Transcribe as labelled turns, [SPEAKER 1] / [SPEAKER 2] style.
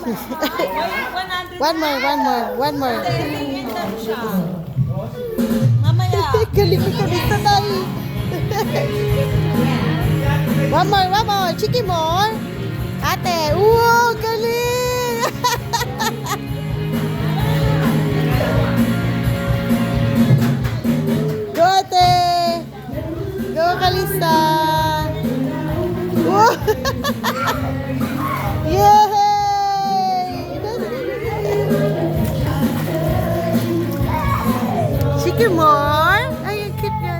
[SPEAKER 1] One more.
[SPEAKER 2] Mamaya.
[SPEAKER 1] Galing ito dito tayo. One more. Chicken more. Ate, wow, galing. Go, ate. Go, Kalista. Wow. Yay! Chicken more. Ay, ang cute niya.